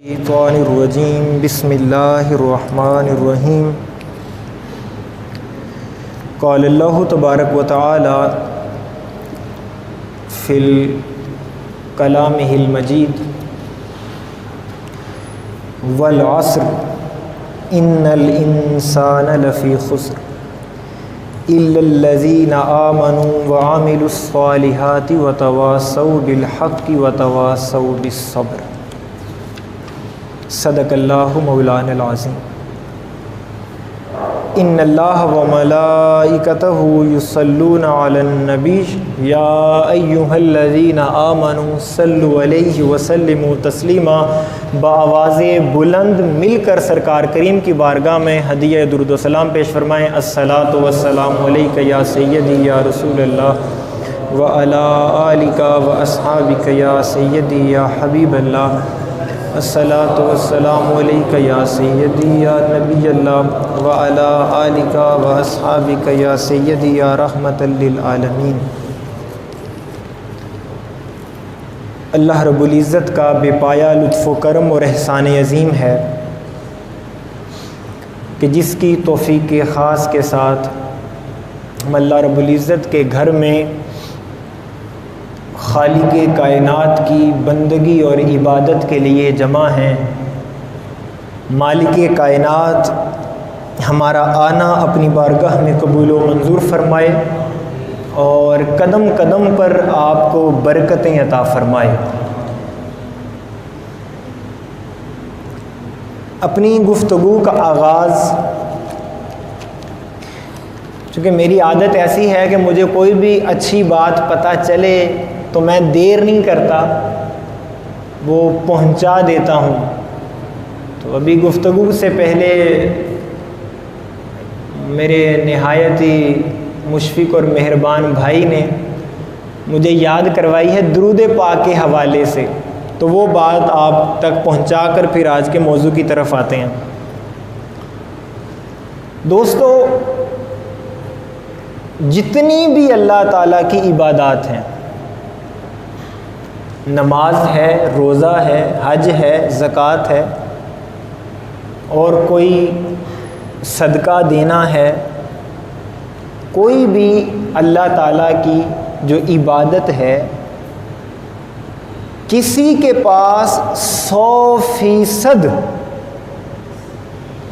الشیطان الرجیم بسم اللہ الرحمن الرحیم قال اللہ تبارک و تعالی فی کلامہ المجید والعصر ان الانسان لفی خسر الا الذین آمنوا وعملوا الصالحات وتواصوا بالحق وتواصوا بالصبر صدق اللہ مولانا العظیم ان اللہ وملائکتہ یصلون علی النبی یا ایہا الذین آمنوا صلوا علیہ وسلموا تسلیما بآواز بلند مل کر سرکار کریم کی بارگاہ میں ہدیہ درود و سلام پیش فرمائیں۔ الصلاۃ والسلام علیک یا سیدی یا رسول اللہ وعلی آلک واصحابک یا سیدی یا حبیب اللہ الصلاۃ والسلام علیک یا سیدی یا نبی اللہ وعلی آلک واصحابک یا سیدی یا رحمۃ للعالمین۔ اللہ رب العزت کا بے پایا لطف و کرم اور احسان عظیم ہے کہ جس کی توفیق خاص کے ساتھ ہم اللہ رب العزت کے گھر میں خالق کائنات کی بندگی اور عبادت کے لیے جمع ہیں۔ مالک کائنات ہمارا آنا اپنی بارگاہ میں قبول و منظور فرمائے اور قدم قدم پر آپ کو برکتیں عطا فرمائے۔ اپنی گفتگو کا آغاز، چونکہ میری عادت ایسی ہے کہ مجھے کوئی بھی اچھی بات پتہ چلے تو میں دیر نہیں کرتا، وہ پہنچا دیتا ہوں۔ تو ابھی گفتگو سے پہلے میرے نہایت ہی مشفق اور مہربان بھائی نے مجھے یاد کروائی ہے درود پاک کے حوالے سے، تو وہ بات آپ تک پہنچا کر پھر آج کے موضوع کی طرف آتے ہیں۔ دوستو، جتنی بھی اللہ تعالیٰ کی عبادات ہیں، نماز ہے، روزہ ہے، حج ہے، زکوٰۃ ہے، اور کوئی صدقہ دینا ہے، کوئی بھی اللہ تعالیٰ کی جو عبادت ہے، کسی کے پاس 100%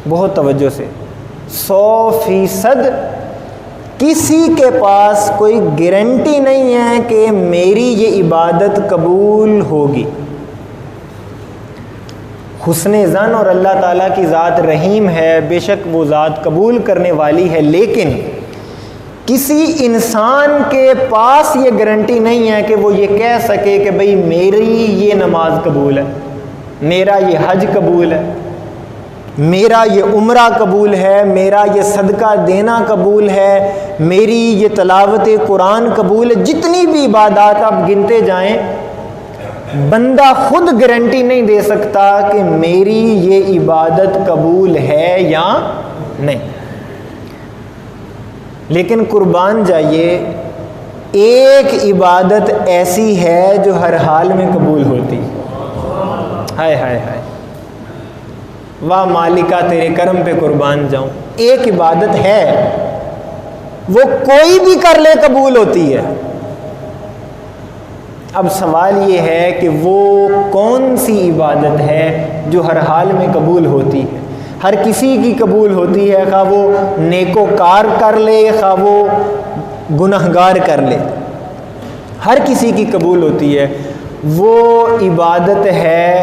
بہت توجہ سے 100% کسی کے پاس کوئی گارنٹی نہیں ہے کہ میری یہ عبادت قبول ہوگی۔ حسن ظن اور اللہ تعالیٰ کی ذات رحیم ہے، بے شک وہ ذات قبول کرنے والی ہے، لیکن کسی انسان کے پاس یہ گارنٹی نہیں ہے کہ وہ یہ کہہ سکے کہ بھئی میری یہ نماز قبول ہے، میرا یہ حج قبول ہے، میرا یہ عمرہ قبول ہے، میرا یہ صدقہ دینا قبول ہے، میری یہ تلاوت قرآن قبول ہے۔ جتنی بھی عبادات آپ گنتے جائیں، بندہ خود گارنٹی نہیں دے سکتا کہ میری یہ عبادت قبول ہے یا نہیں۔ لیکن قربان جائیے، ایک عبادت ایسی ہے جو ہر حال میں قبول ہوتی۔ ہائے ہائے ہائے، واہ مالکہ تیرے کرم پہ قربان جاؤں، ایک عبادت ہے وہ کوئی بھی کر لے قبول ہوتی ہے۔ اب سوال یہ ہے کہ وہ کون سی عبادت ہے جو ہر حال میں قبول ہوتی ہے؟ ہر کسی کی قبول ہوتی ہے، خواہ وہ نیکوکار کر لے، خواہ وہ گنہگار کر لے، ہر کسی کی قبول ہوتی ہے۔ وہ عبادت ہے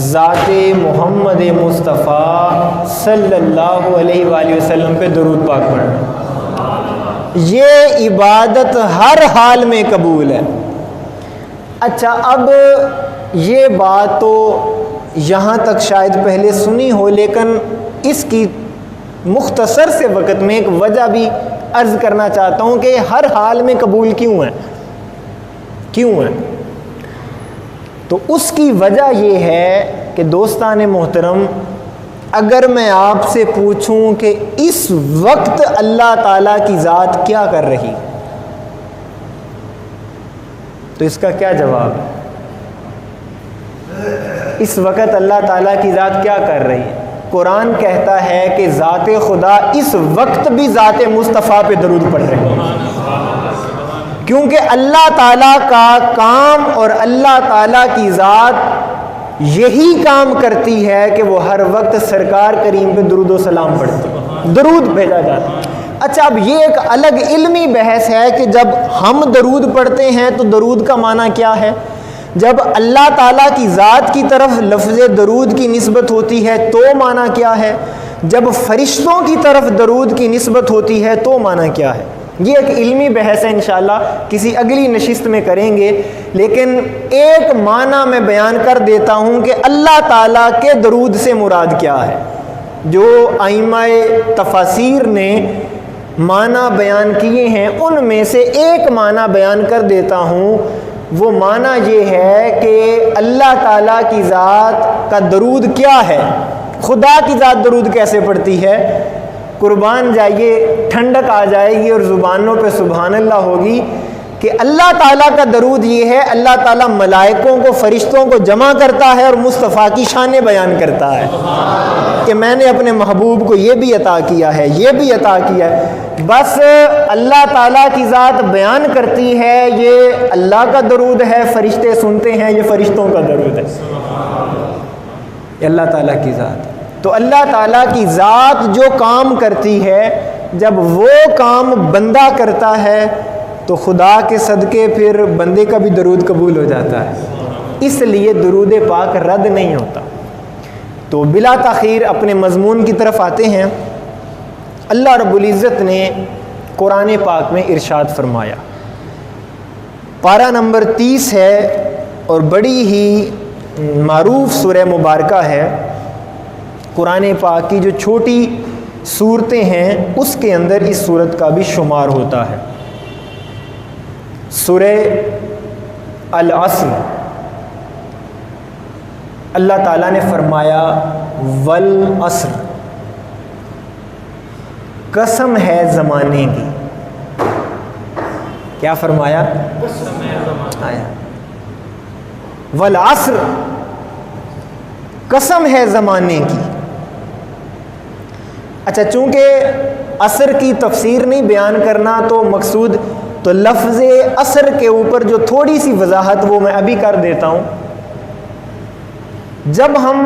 ذات محمد مصطفیٰ صلی اللہ علیہ وآلہ وسلم پہ درود پاک پڑھنا۔ یہ عبادت ہر حال میں قبول ہے۔ اچھا، اب یہ بات تو یہاں تک شاید پہلے سنی ہو، لیکن اس کی مختصر سے وقت میں ایک وجہ بھی عرض کرنا چاہتا ہوں کہ ہر حال میں قبول کیوں ہے؟ تو اس کی وجہ یہ ہے کہ دوستان محترم، اگر میں آپ سے پوچھوں کہ اس وقت اللہ تعالیٰ کی ذات کیا کر رہی، تو اس کا کیا جواب ہے؟ اس وقت اللہ تعالیٰ کی ذات کیا کر رہی ہے؟ قرآن کہتا ہے کہ ذات خدا اس وقت بھی ذات مصطفیٰ پہ درود پڑھ رہے ہیں، کیونکہ اللہ تعالیٰ کا کام اور اللہ تعالیٰ کی ذات یہی کام کرتی ہے کہ وہ ہر وقت سرکار کریم پہ درود و سلام پڑھتی ہے، درود بھیجا جاتا ہے۔ اچھا، اب یہ ایک الگ علمی بحث ہے کہ جب ہم درود پڑھتے ہیں تو درود کا معنی کیا ہے؟ جب اللہ تعالیٰ کی ذات کی طرف لفظ درود کی نسبت ہوتی ہے تو معنی کیا ہے؟ جب فرشتوں کی طرف درود کی نسبت ہوتی ہے تو معنی کیا ہے؟ یہ ایک علمی بحث ہے، انشاءاللہ کسی اگلی نشست میں کریں گے، لیکن ایک معنی میں بیان کر دیتا ہوں کہ اللہ تعالیٰ کے درود سے مراد کیا ہے۔ جو ائمہ تفاسیر نے معنی بیان کیے ہیں ان میں سے ایک معنی بیان کر دیتا ہوں۔ وہ معنی یہ ہے کہ اللہ تعالیٰ کی ذات کا درود کیا ہے، خدا کی ذات درود کیسے پڑھتی ہے؟ قربان جائیے، ٹھنڈک آ جائے گی اور زبانوں پہ سبحان اللہ ہوگی کہ اللہ تعالیٰ کا درود یہ ہے، اللہ تعالیٰ ملائکوں کو، فرشتوں کو جمع کرتا ہے اور مصطفیٰ کی شانیں بیان کرتا ہے کہ میں نے اپنے محبوب کو یہ بھی عطا کیا ہے، یہ بھی عطا کیا ہے۔ بس اللہ تعالیٰ کی ذات بیان کرتی ہے یہ اللہ کا درود ہے، فرشتے سنتے ہیں یہ فرشتوں کا درود ہے، یہ اللہ تعالیٰ کی ذات۔ تو اللہ تعالیٰ کی ذات جو کام کرتی ہے، جب وہ کام بندہ کرتا ہے تو خدا کے صدقے پھر بندے کا بھی درود قبول ہو جاتا ہے، اس لیے درود پاک رد نہیں ہوتا۔ تو بلا تاخیر اپنے مضمون کی طرف آتے ہیں۔ اللہ رب العزت نے قرآن پاک میں ارشاد فرمایا، پارہ نمبر 30 ہے اور بڑی ہی معروف سورہ مبارکہ ہے، قرآن پاک کی جو چھوٹی صورتیں ہیں اس کے اندر اس صورت کا بھی شمار ہوتا ہے۔ سورہ العصر، اللہ تعالیٰ نے فرمایا والعصر، قسم ہے زمانے کی۔ کیا فرمایا؟ آیا والعصر، قسم ہے زمانے کی۔ اچھا، چونکہ عصر کی تفسیر نہیں بیان کرنا تو مقصود تو لفظ عصر کے اوپر جو تھوڑی سی وضاحت وہ میں ابھی کر دیتا ہوں۔ جب ہم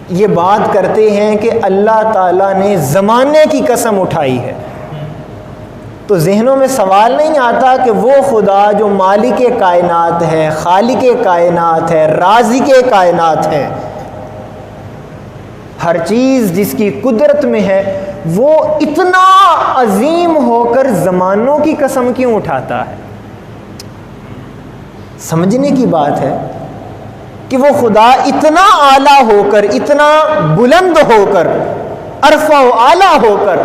یہ بات کرتے ہیں کہ اللہ تعالیٰ نے زمانے کی قسم اٹھائی ہے تو ذہنوں میں سوال نہیں آتا کہ وہ خدا جو مالک کائنات ہے، خالق کائنات ہے، رازق کائنات ہے، ہر چیز جس کی قدرت میں ہے، وہ اتنا عظیم ہو کر زمانوں کی قسم کیوں اٹھاتا ہے؟ سمجھنے کی بات ہے کہ وہ خدا اتنا اعلیٰ ہو کر، اتنا بلند ہو کر، ارفع و اعلیٰ ہو کر،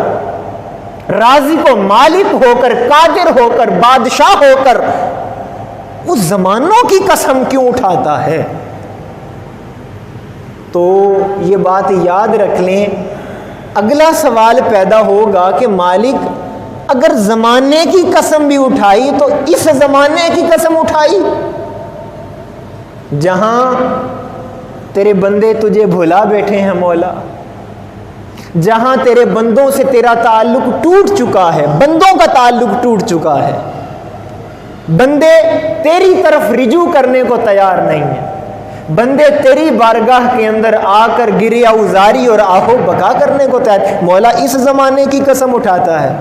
رازق و مالک ہو کر، قادر ہو کر، بادشاہ ہو کر، وہ زمانوں کی قسم کیوں اٹھاتا ہے؟ تو یہ بات یاد رکھ لیں، اگلا سوال پیدا ہوگا کہ مالک اگر زمانے کی قسم بھی اٹھائی تو اس زمانے کی قسم اٹھائی جہاں تیرے بندے تجھے بھلا بیٹھے ہیں مولا، جہاں تیرے بندوں سے تیرا تعلق ٹوٹ چکا ہے، بندوں کا تعلق ٹوٹ چکا ہے، بندے تیری طرف رجوع کرنے کو تیار نہیں ہیں، بندے تیری بارگاہ کے اندر آ کر گریہ ازاری اور آہو بکا کرنے کو تیار، مولا اس زمانے کی قسم اٹھاتا ہے؟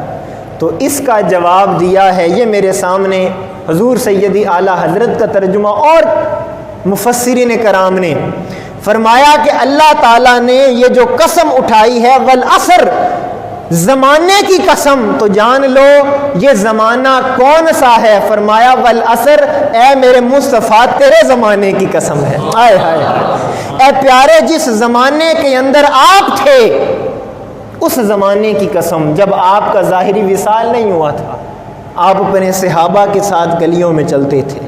تو اس کا جواب دیا ہے، یہ میرے سامنے حضور سیدی اعلیٰ حضرت کا ترجمہ اور مفسرین کرام نے فرمایا کہ اللہ تعالیٰ نے یہ جو قسم اٹھائی ہے والعصر، زمانے کی قسم، تو جان لو یہ زمانہ کون سا ہے؟ فرمایا والعصر، اے میرے مصطفیٰ تیرے زمانے کی قسم ہے۔ آئے ہائے ہائے، اے پیارے جس زمانے کے اندر آپ تھے اس زمانے کی قسم، جب آپ کا ظاہری وصال نہیں ہوا تھا، آپ اپنے صحابہ کے ساتھ گلیوں میں چلتے تھے،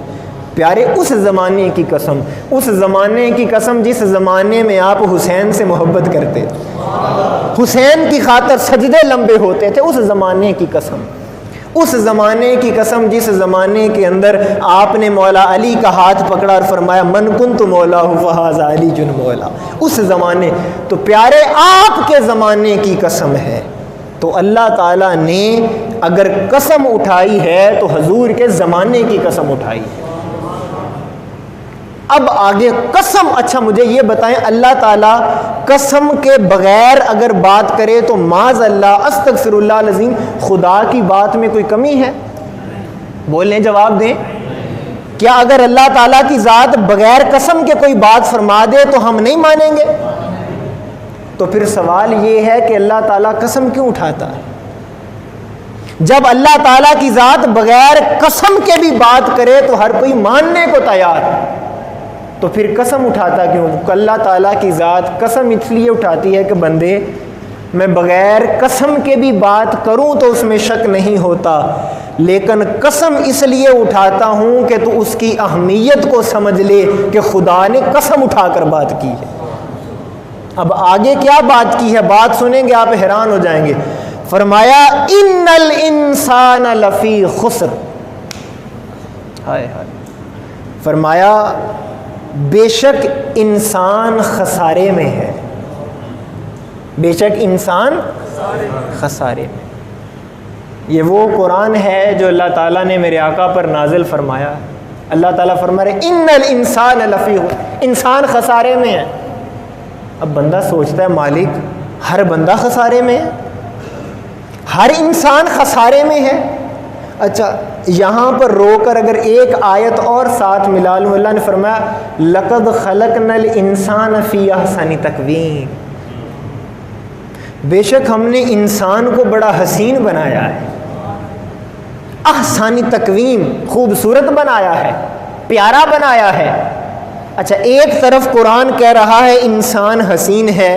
پیارے اس زمانے کی قسم، اس زمانے کی قسم جس زمانے میں آپ حسین سے محبت کرتے تھے، حسین کی خاطر سجدے لمبے ہوتے تھے، اس زمانے کی قسم، اس زمانے کی قسم جس زمانے کے اندر آپ نے مولا علی کا ہاتھ پکڑا اور فرمایا من کنت مولا فہذا علی جن مولا، اس زمانے، تو پیارے آپ کے زمانے کی قسم ہے۔ تو اللہ تعالیٰ نے اگر قسم اٹھائی ہے تو حضور کے زمانے کی قسم اٹھائی ہے۔ اب آگے قسم، اچھا مجھے یہ بتائیں، اللہ تعالیٰ قسم کے بغیر اگر بات کرے تو معاذ اللہ استغفر اللہ العظیم، خدا کی بات میں کوئی کمی ہے؟ بولیں، جواب دیں۔ کیا اگر اللہ تعالیٰ کی ذات بغیر قسم کے کوئی بات فرما دے تو ہم نہیں مانیں گے؟ تو پھر سوال یہ ہے کہ اللہ تعالیٰ قسم کیوں اٹھاتا ہے؟ جب اللہ تعالیٰ کی ذات بغیر قسم کے بھی بات کرے تو ہر کوئی ماننے کو تیار ہے، تو پھر قسم اٹھاتا کیوں؟ اللہ تعالیٰ کی ذات قسم اس لیے اٹھاتی ہے کہ بندے میں بغیر قسم کے بھی بات کروں تو اس میں شک نہیں ہوتا، لیکن قسم اس لیے اٹھاتا ہوں کہ تو اس کی اہمیت کو سمجھ لے کہ خدا نے قسم اٹھا کر بات کی ہے۔ اب آگے کیا بات کی ہے، بات سنیں گے آپ حیران ہو جائیں گے۔ فرمایا ان الانسان لفی خسر، ہائے ہائے، فرمایا بے شک انسان خسارے میں ہے، بے شک انسان خسارے میں۔ یہ وہ قرآن ہے جو اللہ تعالیٰ نے میرے آقا پر نازل فرمایا۔ اللہ تعالیٰ فرما رہے ان الانسان لفی خسر، انسان خسارے میں ہے۔ اب بندہ سوچتا ہے مالک ہر بندہ خسارے میں ہے، ہر انسان خسارے میں ہے۔ اچھا یہاں پر رو کر اگر ایک آیت اور ساتھ ملا لوں، اللہ نے فرمایا لقد خلقنا الانسان فی احسن تقویم، بے شک ہم نے انسان کو بڑا حسین بنایا ہے، احسن تقویم، خوبصورت بنایا ہے، پیارا بنایا ہے۔ اچھا ایک طرف قرآن کہہ رہا ہے انسان حسین ہے،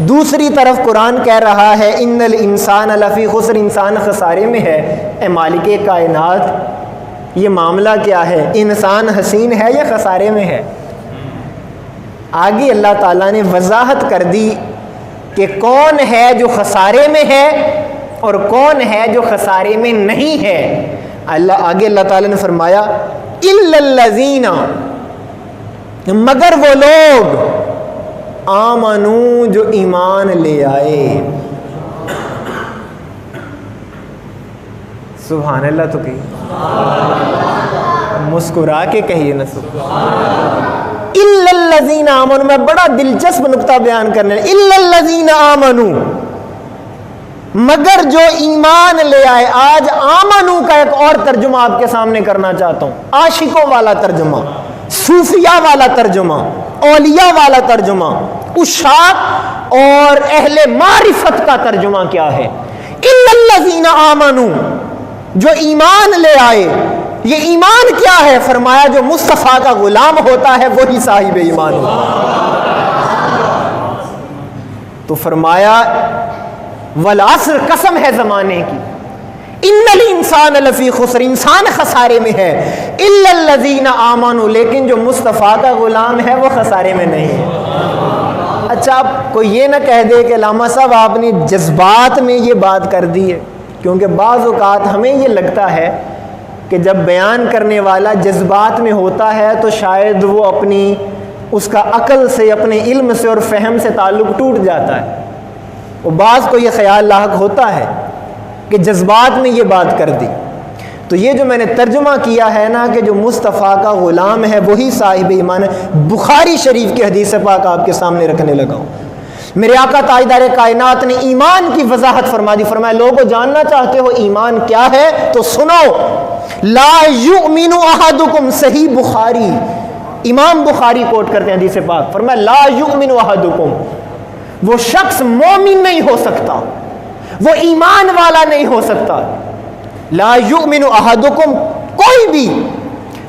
دوسری طرف قرآن کہہ رہا ہے ان الانسان لفی خسر، انسان خسارے میں ہے۔ اے مالک کائنات یہ معاملہ کیا ہے، انسان حسین ہے یا خسارے میں ہے؟ آگے اللہ تعالیٰ نے وضاحت کر دی کہ کون ہے جو خسارے میں ہے اور کون ہے جو خسارے میں نہیں ہے۔ آگے اللہ تعالیٰ نے فرمایا الا الذین، مگر وہ لوگ آمنو جو ایمان لے آئے۔ سبحان اللہ، تو کہیے مسکرا کے کہیے نا سبحان۔ الا الذین آمنو، میں بڑا دلچسپ نقطہ بیان کرنے، الا الذین آمنو، مگر جو ایمان لے آئے۔ آج آمنو کا ایک اور ترجمہ آپ کے سامنے کرنا چاہتا ہوں، عاشقوں والا ترجمہ، صوفیاء والا ترجمہ، اولیاء والا ترجمہ، عشاق اور اہل معرفت کا ترجمہ کیا ہے؟ الا الذین آمنو، جو ایمان لے آئے۔ یہ ایمان کیا ہے؟ فرمایا جو مصطفیٰ کا غلام ہوتا ہے وہی صاحب ایمان ہوتا ہے۔ تو فرمایا والعصر، قسم ہے زمانے کی، ان الانسان لفی خسر، انسان خسارے میں ہے، الا الذین آمنوا، لیکن جو مصطفیٰ کا غلام ہے وہ خسارے میں نہیں ہے۔ اچھا اب کوئی یہ نہ کہہ دے کہ علامہ صاحب آپ نے جذبات میں یہ بات کر دی ہے، کیونکہ بعض اوقات ہمیں یہ لگتا ہے کہ جب بیان کرنے والا جذبات میں ہوتا ہے تو شاید وہ اپنی اس کا عقل سے، اپنے علم سے اور فہم سے تعلق ٹوٹ جاتا ہے، وہ بعض کو یہ خیال لاحق ہوتا ہے کہ جذبات میں یہ بات کر دی۔ تو یہ جو میں نے ترجمہ کیا ہے نا کہ جو مصطفیٰ کا غلام ہے وہی صاحب ایمان ہے، بخاری شریف کی حدیث پاک آپ کے سامنے رکھنے لگا ہوں۔ میرے آقا تاجدار کائنات نے ایمان کی وضاحت فرما دی، فرمایا لوگوں جاننا چاہتے ہو ایمان کیا ہے تو سنو، لا یؤمن احدکم، صحیح بخاری، امام بخاری کوٹ کرتے ہیں حدیث پاک، فرمایا لا یؤمن احدکم، وہ شخص مومن نہیں ہو سکتا، وہ ایمان والا نہیں ہو سکتا، لا یؤمن احدکم، کوئی بھی،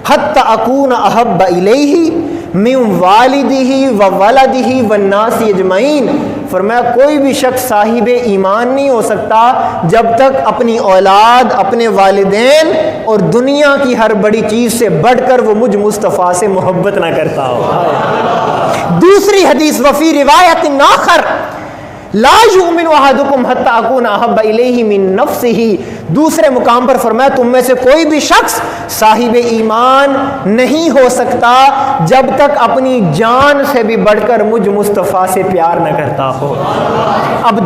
حتی اکون احب الیہ من والدہ وولدہ والناس اجمعین، فرمایا کوئی بھی شخص صاحب ایمان نہیں ہو سکتا جب تک اپنی اولاد، اپنے والدین اور دنیا کی ہر بڑی چیز سے بڑھ کر وہ مجھ مصطفیٰ سے محبت نہ کرتا ہو۔ دوسری حدیث وفی روایت آخر لا یؤمن احدکم حتی اکون احب الیہ من نفسہ، دوسرے مقام پر فرمایا تم میں سے کوئی بھی شخص صاحب ایمان نہیں ہو سکتا جب تک اپنی جان سے بھی بڑھ کر مجھ مصطفیٰ سے پیار نہ کرتا ہو۔ اب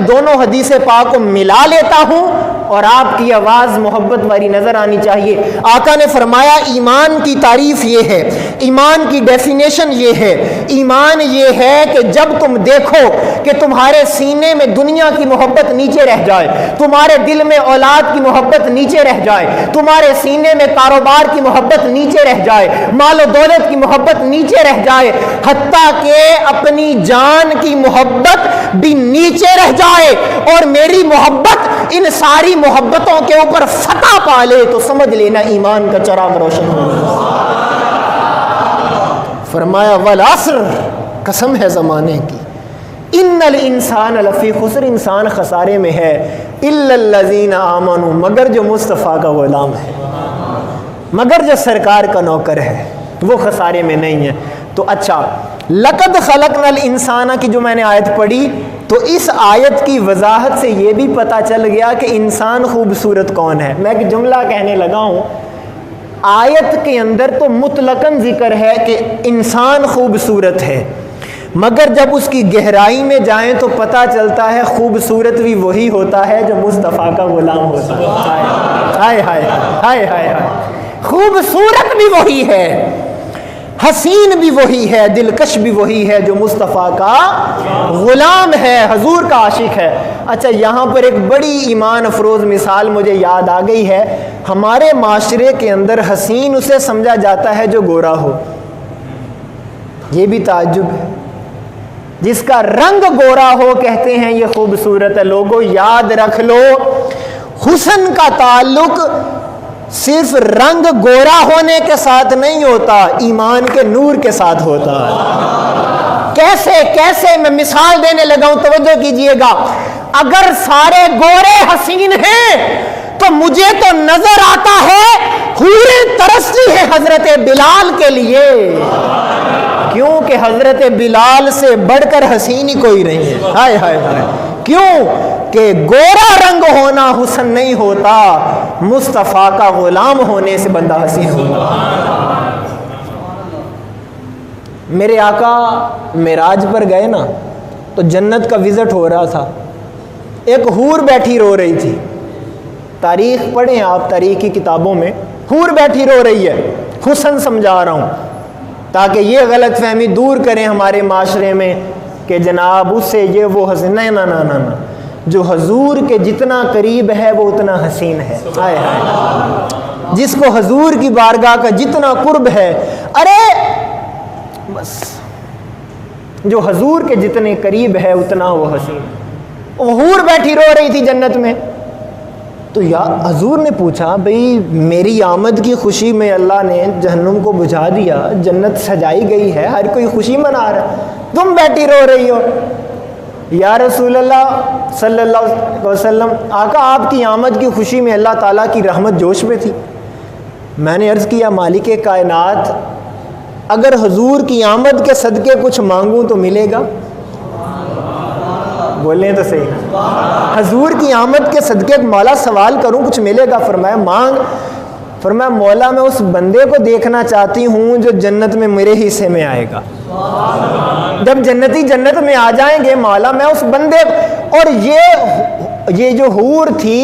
دونوں حدیث پاک کو ملا لیتا ہوں اور آپ کی آواز محبت والی نظر آنی چاہیے۔ آقا نے فرمایا ایمان کی تعریف یہ ہے، ایمان کی ڈیفینیشن یہ ہے، ایمان یہ ہے کہ جب تم دیکھو کہ تمہارے سینے میں دنیا کی محبت نیچے رہ جائے، تمہارے دل میں اولاد کی محبت نیچے رہ جائے، تمہارے سینے میں کاروبار کی محبت نیچے رہ جائے، مال و دولت کی محبت نیچے رہ جائے، حتیٰ کہ اپنی جان کی محبت بھی نیچے رہ جائے اور میری محبت ان ساری محبتوں کے اوپر فتح پا لے، تو سمجھ لینا ایمان کا چراغ روشن ہو گیا۔ فرمایا والعصر، قسم ہے زمانے کی، ان الانسان لفی خسر، انسان خسارے میں ہے، الا الذین آمنوا، مگر جو مصطفیٰ کا غلام ہے، مگر جو سرکار کا نوکر ہے وہ خسارے میں نہیں ہے۔ تو اچھا، لقد خلقنا الانسان کی جو میں نے آیت پڑھی، تو اس آیت کی وضاحت سے یہ بھی پتہ چل گیا کہ انسان خوبصورت کون ہے۔ میں ایک جملہ کہنے لگا ہوں، آیت کے اندر تو مطلقاً ذکر ہے کہ انسان خوبصورت ہے، مگر جب اس کی گہرائی میں جائیں تو پتہ چلتا ہے خوبصورت بھی وہی ہوتا ہے جو مصطفیٰ کا غلام ہوتا ہے۔ ہائے ہائے ہائے ہائے ہائے، خوبصورت بھی وہی ہے، حسین بھی وہی ہے، دلکش بھی وہی ہے جو مصطفیٰ کا غلام ہے، حضور کا عاشق ہے۔ اچھا، یہاں پر ایک بڑی ایمان افروز مثال مجھے یاد آ گئی ہے۔ ہمارے معاشرے کے اندر حسین اسے سمجھا جاتا ہے جو گورا ہو، یہ بھی تعجب ہے۔ جس کا رنگ گورا ہو کہتے ہیں یہ خوبصورت ہے۔ لوگوں یاد رکھ لو، حسن کا تعلق صرف رنگ گورا ہونے کے ساتھ نہیں ہوتا، ایمان کے نور کے ساتھ ہوتا ہے۔ کیسے میں مثال دینے لگا ہوں، توجہ کیجئے گا۔ اگر سارے گورے حسین ہیں تو مجھے تو نظر آتا ہے حوریں ترستی ہے حضرت بلال کے لیے، کیونکہ حضرت بلال سے بڑھ کر حسین ہی کوئی نہیں ہے۔ ہائے ہائے ہائے، کیوں کہ گورا رنگ ہونا حسن نہیں ہوتا، مصطفیٰ کا غلام ہونے سے بندہ حسین ہوتا۔ میرے آقا معراج پر گئے نا تو جنت کا وزٹ ہو رہا تھا، ایک حور بیٹھی رو رہی تھی۔ تاریخ پڑھیں آپ، تاریخ کی کتابوں میں حور بیٹھی رو رہی ہے۔ حسن سمجھا رہا ہوں تاکہ یہ غلط فہمی دور کریں ہمارے معاشرے میں کہ جناب اس سے یہ وہ حسین، نہیں نا نا نا نا، جو حضور کے جتنا قریب ہے وہ اتنا حسین ہے۔ ہائے ہائے، جس کو حضور کی بارگاہ کا جتنا قرب ہے، ارے بس جو حضور کے جتنے قریب ہے اتنا وہ حسین۔ وہ حور بیٹھی رو رہی تھی جنت میں، تو یا حضور نے پوچھا بھئی میری آمد کی خوشی میں اللہ نے جہنم کو بجھا دیا، جنت سجائی گئی ہے، ہر کوئی خوشی منا رہا ہے، تم بیٹھی رو رہی ہو؟ یا رسول اللہ صلی اللہ علیہ وسلم، آقا آپ کی آمد کی خوشی میں اللہ تعالیٰ کی رحمت جوش میں تھی۔ میں نے عرض کیا مالک کائنات، اگر حضور کی آمد کے صدقے کچھ مانگوں تو ملے گا؟ بولیں تو صحیح، حضور کی آمد کے صدقے مولا سوال کروں کچھ ملے گا؟ فرمایا مانگ۔ فرمایا مولا میں اس بندے کو دیکھنا چاہتی ہوں جو جنت میں میرے حصے میں آئے گا۔ جب جنتی جنت میں آ جائیں گے مولا میں اس بندے، اور یہ جو حور تھی،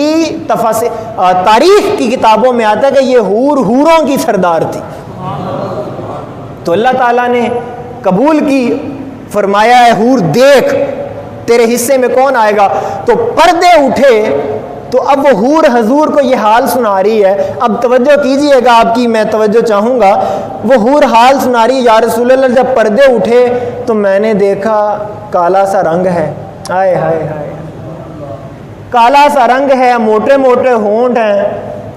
تاریخ کی کتابوں میں آتا ہے کہ یہ حور حوروں کی سردار تھی۔ تو اللہ تعالیٰ نے قبول کی، فرمایا ہے حور دیکھ تیرے حصے میں کون آئے گا۔ تو پردے اٹھے، تو اب وہ حور حضور کو یہ حال سنا رہی ہے۔ اب توجہ کیجئے گا، آپ کی میں توجہ چاہوں گا۔ وہ حور حال سنا رہی ہے، یا رسول اللہ جب پردے اٹھے تو میں نے دیکھا کالا سا رنگ ہے۔ ہائے ہائے ہائے، کالا سا رنگ ہے، موٹے موٹے ہونٹ ہیں،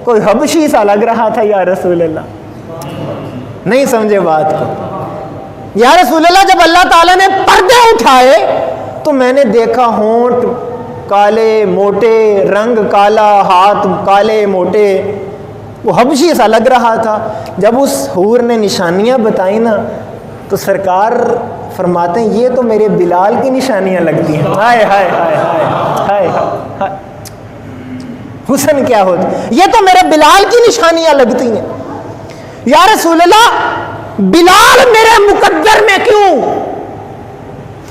کوئی حبشی سا لگ رہا تھا یا رسول اللہ۔ نہیں سمجھے بات کو؟ یا رسول اللہ جب اللہ تعالیٰ نے پردے اٹھائے تو میں نے دیکھا ہونٹ کالے موٹے، رنگ کالا، ہاتھ کالے موٹے، وہ حبشی سا لگ رہا تھا۔ جب اس حور نے نشانیاں بتائی نا تو سرکار فرماتے ہیں یہ تو میرے بلال کی نشانیاں لگتی ہیں۔ ہائے ہائے ہائے ہائے ہائے ہائے، حسن کیا ہوتا ہے؟ یہ تو میرے بلال کی نشانیاں لگتی ہیں۔ یا رسول اللہ بلال میرے مقدر میں کیوں؟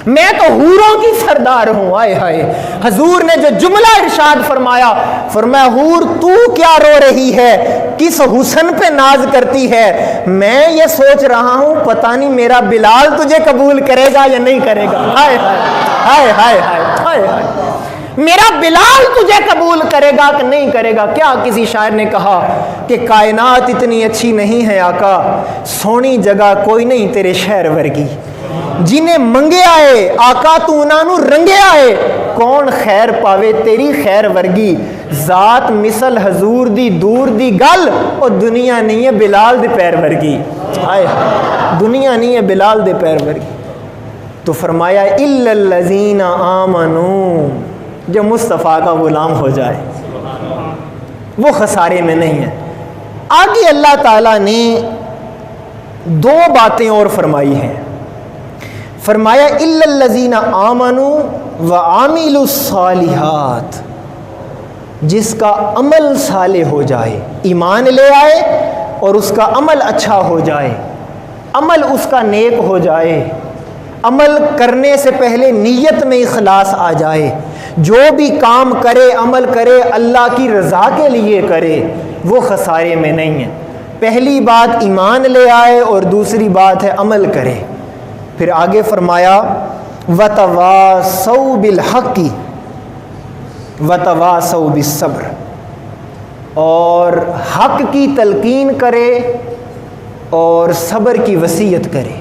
میں تو حوروں کی سردار ہوں۔ آئے ہائے، حضور نے جو جملہ ارشاد فرمایا، فرمایا حور تو کیا رو رہی ہے، کس حسن پہ ناز کرتی ہے؟ میں یہ سوچ رہا ہوں پتہ نہیں میرا بلال تجھے قبول کرے گا یا نہیں کرے گا۔ ہائے ہائے ہائے ہائے ہائے ہائے، میرا بلال تجھے قبول کرے گا کہ نہیں کرے گا؟ کیا کسی شاعر نے کہا کہ کائنات اتنی اچھی نہیں ہے آقا، سونی جگہ کوئی نہیں تیرے شہر ورگی، جنہیں منگے آئے آقا تو انہاں نوں رنگے آئے، کون خیر پاوے تیری خیر ورگی، ذات مثل حضور دی دور دی گل، اور دنیا نہیں ہے بلال دے پیر ورگی۔ آئے دنیا نہیں ہے بلال دے پیر ورگی۔ تو فرمایا الا الذین آمنوا، جو مصطفیٰ کا غلام ہو جائے وہ خسارے میں نہیں ہے۔ آگے اللہ تعالیٰ نے دو باتیں اور فرمائی ہیں، فرمایا الا الذین آمنوا وعملوا الصالحات، جس کا عمل صالح ہو جائے، ایمان لے آئے اور اس کا عمل اچھا ہو جائے، عمل اس کا نیک ہو جائے، عمل کرنے سے پہلے نیت میں اخلاص آ جائے، جو بھی کام کرے عمل کرے اللہ کی رضا کے لیے کرے، وہ خسارے میں نہیں ہے۔ پہلی بات ایمان لے آئے اور دوسری بات ہے عمل کرے۔ پھر آگے فرمایا وَتَوَاصَوْا بِالْحَقِّ وَتَوَاصَوْا بِالصَّبْرِ، اور حق کی تلقین کرے اور صبر کی وصیت کرے۔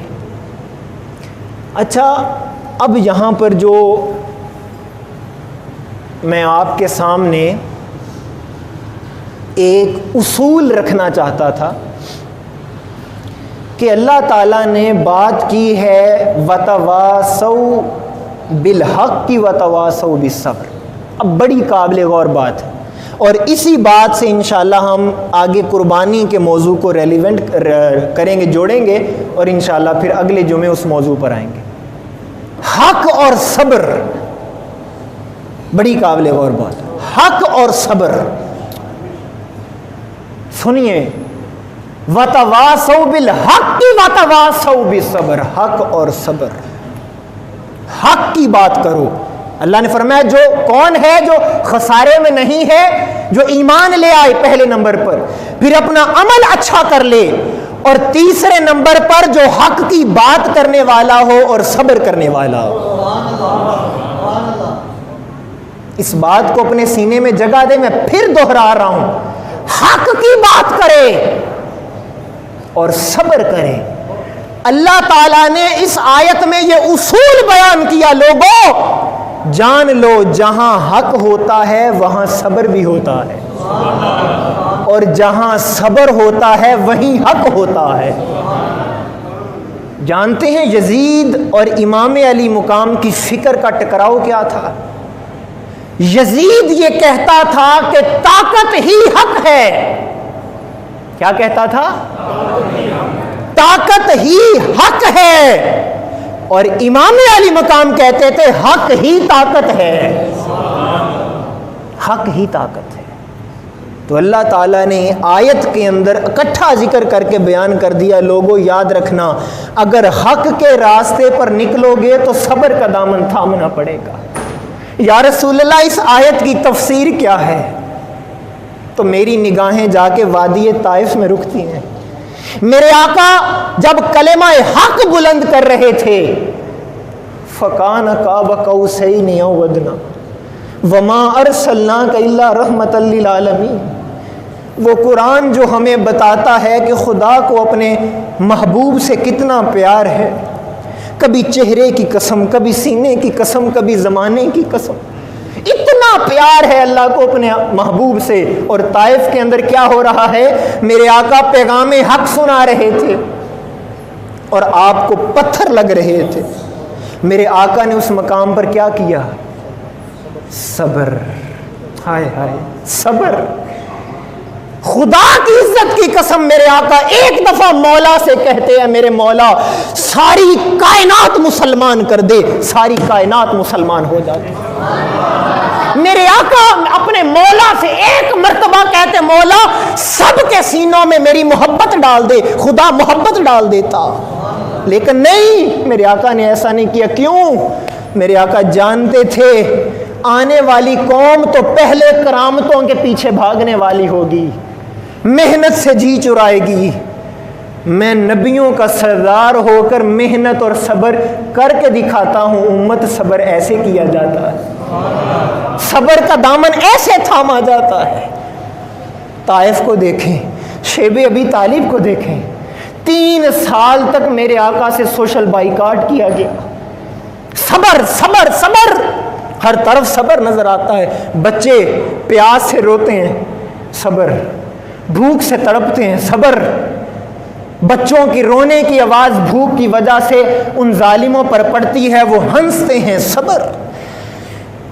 اچھا، اب یہاں پر جو میں آپ کے سامنے ایک اصول رکھنا چاہتا تھا کہ اللہ تعالیٰ نے بات کی ہے وَتَوَاصَوْا بِالْحَقِّ وَتَوَاصَوْا بِالصَّبْرِ، اب بڑی قابل غور بات ہے، اور اسی بات سے انشاءاللہ ہم آگے قربانی کے موضوع کو ریلیونٹ کریں گے، جوڑیں گے، اور انشاءاللہ پھر اگلے جمعے اس موضوع پر آئیں گے۔ حق اور صبر بڑی قابل غور بات، حق اور صبر۔ سنیے، وَتَوَاصَوْا بِالْحَقِّ وَتَوَاصَوْا بِالصَّبْرِ، حق اور صبر، حق کی بات کرو۔ اللہ نے فرمایا جو کون ہے جو خسارے میں نہیں ہے؟ جو ایمان لے آئے پہلے نمبر پر، پھر اپنا عمل اچھا کر لے، اور تیسرے نمبر پر جو حق کی بات کرنے والا ہو اور صبر کرنے والا ہو۔ اس بات کو اپنے سینے میں جگہ دے، میں پھر دوہرا رہا ہوں، حق کی بات کرے اور صبر کرے۔ اللہ تعالیٰ نے اس آیت میں یہ اصول بیان کیا، لوگوں جان لو جہاں حق ہوتا ہے وہاں صبر بھی ہوتا ہے، اور جہاں صبر ہوتا ہے وہیں حق ہوتا ہے۔ جانتے ہیں یزید اور امام علی مقام کی فکر کا ٹکراؤ کیا تھا؟ یزید یہ کہتا تھا کہ طاقت ہی حق ہے۔ کیا کہتا تھا؟ طاقت ہی حق ہے، اور امام علی مقام کہتے تھے حق ہی طاقت ہے، حق ہی طاقت ہے۔ تو اللہ تعالیٰ نے آیت کے اندر اکٹھا ذکر کر کے بیان کر دیا، لوگوں یاد رکھنا، اگر حق کے راستے پر نکلو گے تو صبر کا دامن تھامنا پڑے گا۔ یا رسول اللہ اس آیت کی تفسیر کیا ہے؟ تو میری نگاہیں جا کے وادی طائف میں رکتی ہیں۔ میرے آقا جب کلمہ حق بلند کر رہے تھے، فَكَانَ قَابَ قَوْسَيْنِ أَوْ أَدْنَىٰ وَمَا أَرْسَلْنَاكَ إِلَّا رَحْمَةً لِّلْعَالَمِينَ، وہ قرآن جو ہمیں بتاتا ہے کہ خدا کو اپنے محبوب سے کتنا پیار ہے، کبھی چہرے کی قسم، کبھی سینے کی قسم، کبھی زمانے کی قسم، اتنا پیار ہے اللہ کو اپنے محبوب سے۔ اور طائف کے اندر کیا ہو رہا ہے؟ میرے آقا پیغام حق سنا رہے تھے اور آپ کو پتھر لگ رہے تھے۔ میرے آقا نے اس مقام پر کیا کیا؟ صبر۔ ہائے ہائے، صبر۔ خدا کی عزت کی قسم میرے آقا ایک دفعہ مولا سے کہتے ہیں، میرے مولا ساری کائنات مسلمان کر دے، ساری کائنات مسلمان ہو جاتی۔ میرے آقا اپنے مولا سے ایک مرتبہ کہتے مولا سب کے سینوں میں میری محبت ڈال دے، خدا محبت ڈال دیتا، لیکن نہیں، میرے آقا نے ایسا نہیں کیا۔ کیوں؟ میرے آقا جانتے تھے آنے والی قوم تو پہلے کرامتوں کے پیچھے بھاگنے والی ہوگی، محنت سے جی چرائے گی، میں نبیوں کا سردار ہو کر محنت اور صبر کر کے دکھاتا ہوں، امت صبر ایسے کیا جاتا ہے، صبر کا دامن ایسے تھاما جاتا ہے۔ طائف کو دیکھیں، شیب ابی طالب کو دیکھیں، 3 سال تک میرے آقا سے سوشل بائیکاٹ کیا گیا، صبر صبر صبر، ہر طرف صبر نظر آتا ہے، بچے پیاس سے روتے ہیں، صبر، بھوک سے تڑپتے ہیں، صبر، بچوں کی رونے کی آواز بھوک کی وجہ سے ان ظالموں پر پڑتی ہے، وہ ہنستے ہیں، صبر۔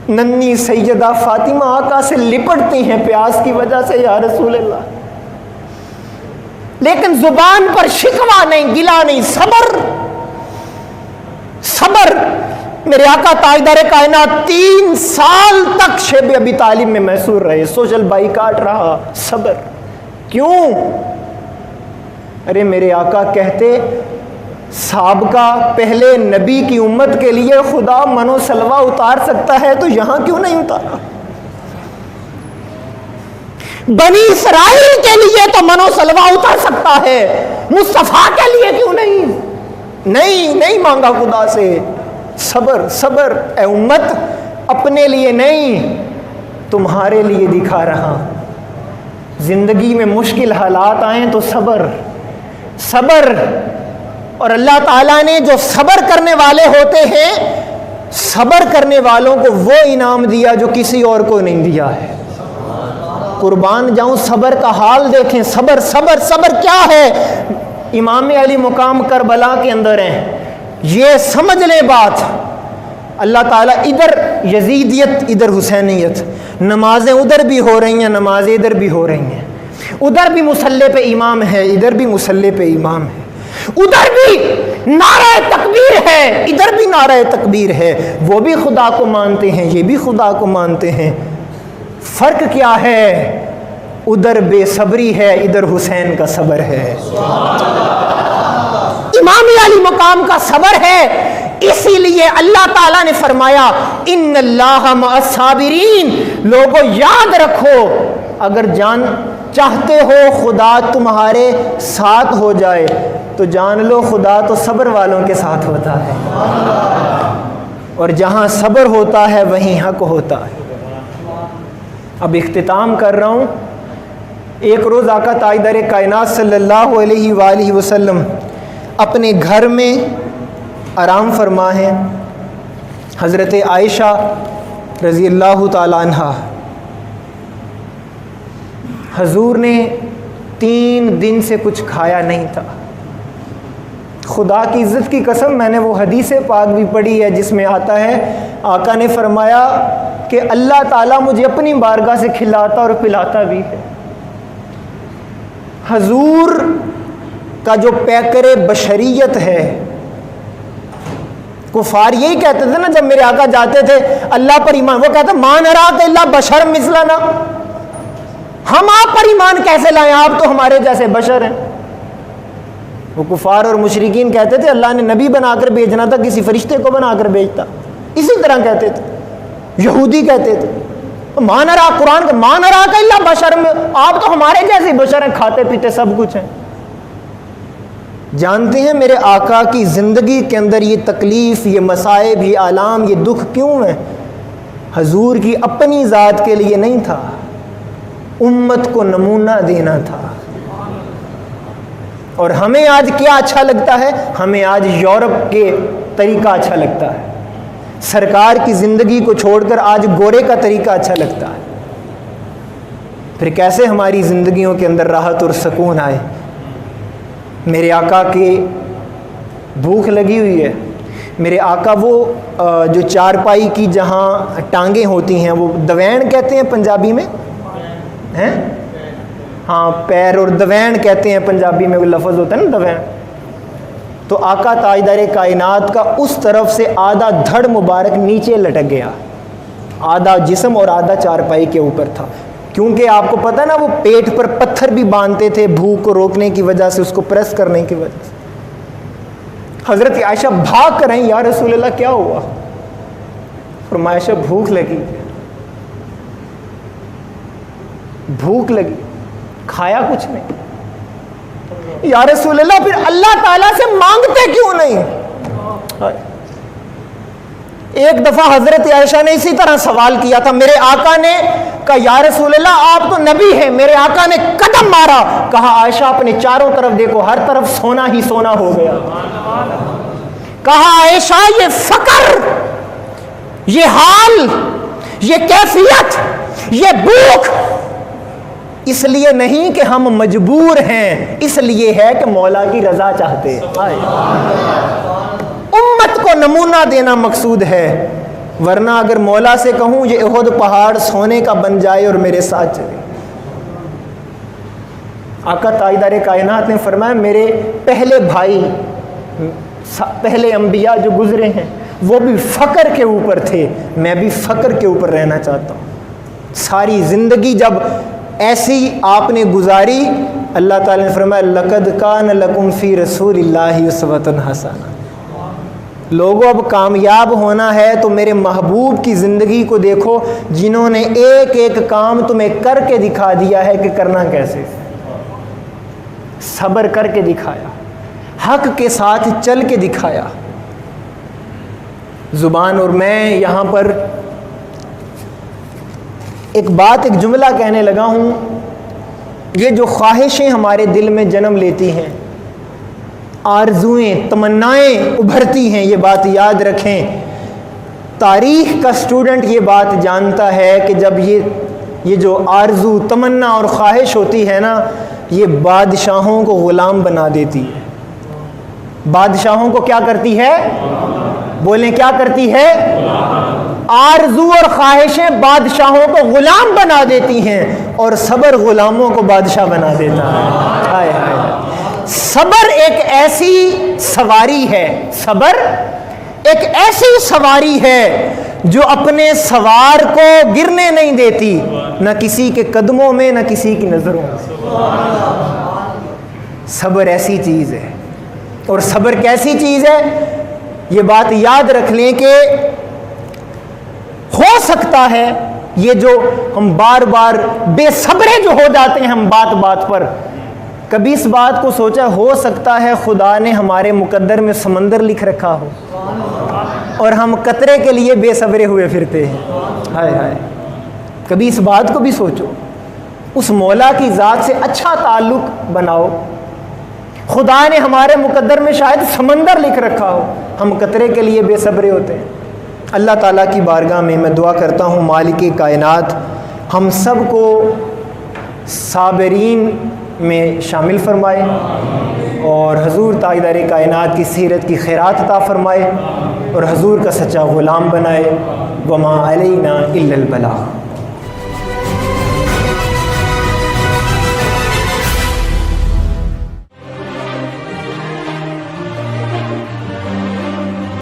ننھی سیدہ فاطمہ آقا سے لپٹتی ہیں پیاس کی وجہ سے، یا رسول اللہ، لیکن زبان پر شکوہ نہیں، گلہ نہیں، صبر صبر۔ میرے آقا تاجدار کائنات 3 سال تک شیب ابی طالب میں محصور رہے، سوشل بائیکاٹ رہا، صبر۔ کیوں؟ ارے میرے آقا کہتے سابقہ پہلے نبی کی امت کے لیے خدا منو سلوہ اتار سکتا ہے تو یہاں کیوں نہیں اتارا؟ بنی اسرائیل کے لیے تو منو سلوہ اتار سکتا ہے، مصطفیٰ کے لیے کیوں نہیں؟ نہیں مانگا خدا سے، صبر صبر۔ اے امت، اپنے لیے نہیں، تمہارے لیے دکھا رہا، زندگی میں مشکل حالات آئیں تو صبر صبر۔ اور اللہ تعالیٰ نے جو صبر کرنے والے ہوتے ہیں، صبر کرنے والوں کو وہ انعام دیا جو کسی اور کو نہیں دیا ہے۔ قربان جاؤں، صبر کا حال دیکھیں، صبر صبر صبر کیا ہے۔ امام علی مقام کربلا کے اندر ہیں، یہ سمجھ لیں بات، اللہ تعالیٰ ادھر یزیدیت ادھر حسینیت، نمازیں ادھر بھی ہو رہی ہیں، نمازیں ادھر بھی ہو رہی ہیں، ادھر بھی مصلی پہ امام ہے، ادھر بھی مصلی پہ امام ہے، ادھر بھی نعرہ تکبیر ہے، ادھر بھی نعرہ تکبیر ہے، وہ بھی خدا کو مانتے ہیں، یہ بھی خدا کو مانتے ہیں، فرق کیا ہے؟ ادھر بے صبری ہے، ادھر حسین کا صبر ہے، امام علی مقام کا صبر ہے۔ اسی لیے اللہ تعالیٰ نے فرمایا ان اللہ مع الصابرین، لوگوں یاد رکھو اگر جان چاہتے ہو خدا تمہارے ساتھ ہو جائے تو جان لو خدا تو صبر والوں کے ساتھ ہوتا ہے، اور جہاں صبر ہوتا ہے وہیں حق ہوتا ہے۔ اب اختتام کر رہا ہوں۔ ایک روز آقا تاجدار کائنات صلی اللہ علیہ وآلہ وسلم اپنے گھر میں آرام فرما ہیں، حضرت عائشہ رضی اللہ تعالی عنہ، حضور نے 3 دن سے کچھ کھایا نہیں تھا۔ خدا کی عزت کی قسم، میں نے وہ حدیث پاک بھی پڑھی ہے جس میں آتا ہے آقا نے فرمایا کہ اللہ تعالیٰ مجھے اپنی بارگاہ سے کھلاتا اور پلاتا بھی ہے۔ حضور کا جو پیکر بشریت ہے، کفار یہی کہتے تھے نا جب میرے آقا جاتے تھے اللہ پر ایمان، وہ کہتے ما نراک الا بشر مثلنا، ہم آپ پر ایمان کیسے لائیں، آپ تو ہمارے جیسے بشر ہیں۔ وہ کفار اور مشرکین کہتے تھے اللہ نے نبی بنا کر بھیجنا تھا، کسی فرشتے کو بنا کر بھیجتا، اسی طرح کہتے تھے۔ یہودی کہتے تھے ما نراک، قرآن کا ما نراک الا بشر، آپ تو ہمارے جیسے بشر ہیں، کھاتے پیتے سب کچھ ہیں۔ جانتے ہیں میرے آقا کی زندگی کے اندر یہ تکلیف، یہ مصائب، یہ آلام، یہ دکھ کیوں ہیں؟ حضور کی اپنی ذات کے لیے نہیں تھا، امت کو نمونہ دینا تھا۔ اور ہمیں آج کیا اچھا لگتا ہے؟ ہمیں آج یورپ کے طریقہ اچھا لگتا ہے، سرکار کی زندگی کو چھوڑ کر آج گورے کا طریقہ اچھا لگتا ہے۔ پھر کیسے ہماری زندگیوں کے اندر راحت اور سکون آئے؟ میرے آقا کی بھوک لگی ہوئی ہے، میرے آقا وہ جو چارپائی کی جہاں ٹانگیں ہوتی ہیں، وہ دوین کہتے ہیں پنجابی میں، ہیں ہاں پیر، اور دوین کہتے ہیں پنجابی میں، وہ لفظ ہوتا ہے نا دوین۔ تو آقا تاجدار کائنات کا اس طرف سے آدھا دھڑ مبارک نیچے لٹک گیا، آدھا جسم اور آدھا چارپائی کے اوپر تھا، کیونکہ آپ کو پتہ نا وہ پیٹ پر پتھر بھی باندھتے تھے بھوک کو روکنے کی وجہ سے، اس کو پریس کرنے کی وجہ سے۔ حضرت عائشہ بھاگ کر آئیں، یا رسول اللہ کیا ہوا؟ فرمایا عائشہ بھوک لگی، بھوک لگی، کھایا کچھ نہیں۔ یا رسول اللہ پھر اللہ تعالیٰ سے مانگتے کیوں نہیں؟ ایک دفعہ حضرت عائشہ نے اسی طرح سوال کیا تھا، میرے آقا نے کہا یا رسول اللہ آپ تو نبی ہیں، میرے آقا نے قدم مارا، کہا عائشہ اپنے چاروں طرف دیکھو، ہر طرف سونا ہی سونا ہو گیا۔ کہا عائشہ یہ فقر، یہ حال، یہ کیفیت، یہ بھوک اس لیے نہیں کہ ہم مجبور ہیں، اس لیے ہے کہ مولا کی رضا چاہتے ہیں۔ امت کو نمونہ دینا مقصود ہے، ورنہ اگر مولا سے کہوں یہ احد پہاڑ سونے کا بن جائے اور میرے ساتھ چلے۔ آقا تاجدار کائنات نے فرمایا میرے پہلے بھائی، پہلے انبیاء جو گزرے ہیں وہ بھی فقر کے اوپر تھے، میں بھی فقر کے اوپر رہنا چاہتا ہوں۔ ساری زندگی جب ایسی آپ نے گزاری، اللہ تعالیٰ نے فرمایا لقد کان لکم فی رسول اللہ اسوۃ حسنہ، لوگوں اب کامیاب ہونا ہے تو میرے محبوب کی زندگی کو دیکھو، جنہوں نے ایک ایک کام تمہیں کر کے دکھا دیا ہے کہ کرنا کیسے، صبر کر کے دکھایا، حق کے ساتھ چل کے دکھایا۔ زبان اور میں یہاں پر ایک بات، ایک جملہ کہنے لگا ہوں، یہ جو خواہشیں ہمارے دل میں جنم لیتی ہیں، آرزوئیں، تمنائیں ابھرتی ہیں، یہ بات یاد رکھیں۔ تاریخ کا اسٹوڈنٹ یہ بات جانتا ہے کہ جب یہ جو آرزو، تمنا اور خواہش ہوتی ہے نا، یہ بادشاہوں کو غلام بنا دیتی ہے۔ بادشاہوں کو کیا کرتی ہے؟ بولیں کیا کرتی ہے؟ آرزو اور خواہشیں بادشاہوں کو غلام بنا دیتی ہیں، اور صبر غلاموں کو بادشاہ بنا دیتا ہے۔ ہائے ہائے، صبر ایک ایسی سواری ہے، صبر ایک ایسی سواری ہے جو اپنے سوار کو گرنے نہیں دیتی، نہ کسی کے قدموں میں نہ کسی کی نظروں میں۔ صبر ایسی چیز ہے، اور صبر کیسی چیز ہے یہ بات یاد رکھ لیں کہ ہو سکتا ہے یہ جو ہم بار بار بے صبرے جو ہو جاتے ہیں ہم بات بات پر، کبھی اس بات کو سوچا ہو سکتا ہے خدا نے ہمارے مقدر میں سمندر لکھ رکھا ہو اور ہم قطرے کے لیے بے صبرے ہوئے پھرتے ہیں۔ ہائے ہائے، کبھی اس بات کو بھی سوچو، اس مولا کی ذات سے اچھا تعلق بناؤ، خدا نے ہمارے مقدر میں شاید سمندر لکھ رکھا ہو، ہم قطرے کے لیے بے صبرے ہوتے ہیں۔ اللہ تعالیٰ کی بارگاہ میں میں دعا کرتا ہوں مالک کائنات ہم سب کو صابرین میں شامل فرمائے، اور حضور تاجدار کائنات کی سیرت کی خیرات عطا فرمائے، اور حضور کا سچا غلام بنائے۔ وما علینا الا البلاغ۔